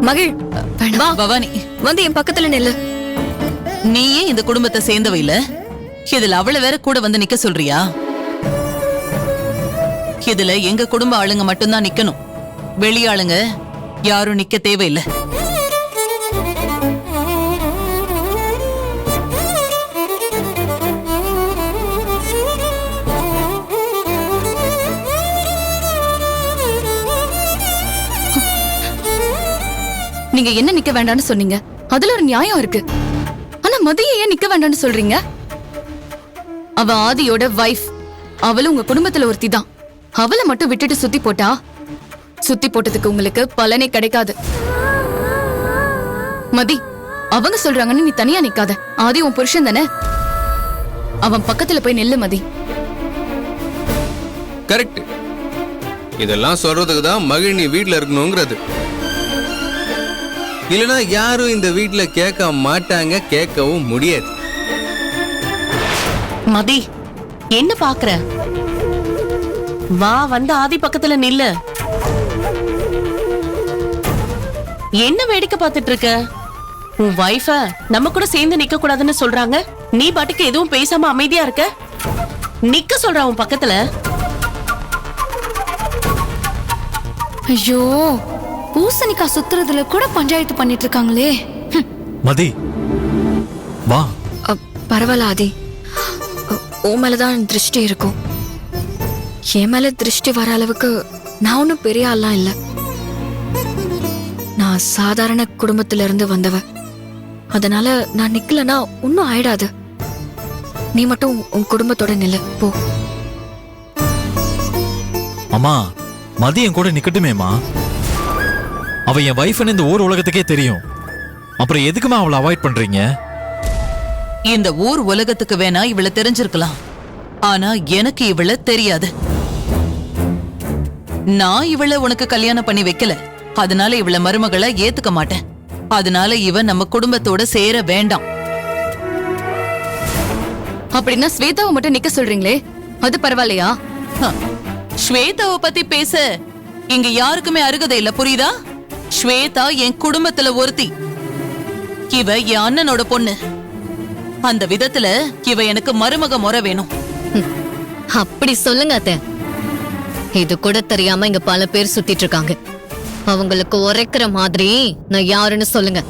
மகிழ் வா பவானி, வந்து என் பக்கத்துல நில்லு. நீயே இந்த குடும்பத்தை சேர்ந்தவ இல்ல? இதுல அவளை வேற கூட வந்து நிக்க சொல்றியா? இதுல எங்க குடும்ப ஆளுங்க மட்டும்தான் நிக்கணும். வெளியாளுங்க யாரும் நிக்க தேவையில்லை. நீங்க என்ன நிக்க வேண்டாம்னு சொன்னீங்க, அதுல ஒரு நியாயம் இருக்கு. ஆனா மதிய ஏன் நிக்க வேண்டாம்னு சொல்றீங்க? அவ ஆதியோட வைஃப். அவளும் உங்க குடும்பத்துல ஒருத்தி தான். அவளை மட்டும் விட்டுட்டு சுத்தி போட்டா, சுத்தி போட்டதுக்கு உங்களுக்கு பலனே கிடைக்காது. மதி, அவங்க சொல்றாங்கன்னு நீ தனியா நிக்காத. ஆதி உன் புருஷன் தானே, அவன் பக்கத்துல போய் நெல்லு. மதி, கரெக்ட். இதெல்லாம் சொல்றதுக்கு தான் மகிழ் நீ வீட்டுல இருக்கணுங்கிறது. இல்லனா யாரும் இந்த வீட்டுல கேட்க மாட்டாங்க, கேட்கவும் முடியாது. மதி, என்ன பாக்குற? வா, வந்து ஆதி பக்கத்துல நில்லு. என்ன வேடிக்கை பார்த்துட்டு இருக்க? உன் வைஃப நம்ம கூட சேர்ந்து நிக்க கூடாதுன்னு சொல்றாங்க, நீ பாட்டுக்கு எதுவும் பேசாம அமைதியா இருக்க. நிக்க சொல்ற உன் பக்கத்துல. ஐயோ, பூசணிக்கா சுத்துறதுல கூட பஞ்சாயத்து பண்ணிட்டு இருக்காங்களே. மதி, வா. பரவாயில்ல ஆதி, உன் மேலதான் திருஷ்டி இருக்கும். என் மேல திருஷ்டி வர அளவுக்கு நான் ஒன்னும் பெரிய ஆள்லாம் இல்ல. நான் சாதாரண குடும்பத்துல இருந்து வந்தவ. அதனால நான் நிக்கலன்னா ஒன்னும் ஆயிடாது. நீ மட்டும் உன் குடும்பத்தோட நில்லு போ. அம்மா, மதி என் கூட நிக்கட்டுமேமா. அவ என் வைஃப்னு இந்த ஊர் உலகத்துக்கே தெரியும். அப்புறம் எதுக்குமா அவளை அவாய்ட் பண்றீங்க? இந்த ஊர் உலகத்துக்கு வேணா இவளை தெரிஞ்சிருக்கலாம், ஆனா எனக்கு இவளை தெரியாது. நான் இவளை உனக்கு கல்யாணம் பண்ணி வைக்கல, அதனால இவளை மருமகளை ஏத்துக்க மாட்டேன். அதனால இவ நம்ம குடும்பத்தோட சேர வேண்டாம். அப்படின்னா ஸ்வேதாவை மட்டும் நிக்க சொல்றீங்களே, அது பரவாயில்லையா? ஸ்வேதாவை பத்தி பேச இங்க யாருக்குமே அருகதை இல்ல, புரியுதா? ஸ்வேதா என் குடும்பத்துல ஒருத்தி. இவ என் அண்ணனோட பொண்ணு. அந்த விதத்துல இவ எனக்கு மருமக முறை வேணும். அப்படி சொல்லுங்க அத்தை. இது கூட தெரியாம இங்க பல பேர் சுத்திட்டு இருக்காங்க. அவங்களுக்கு உரைக்கிற மாதிரி நான் யாருன்னு சொல்லுங்க.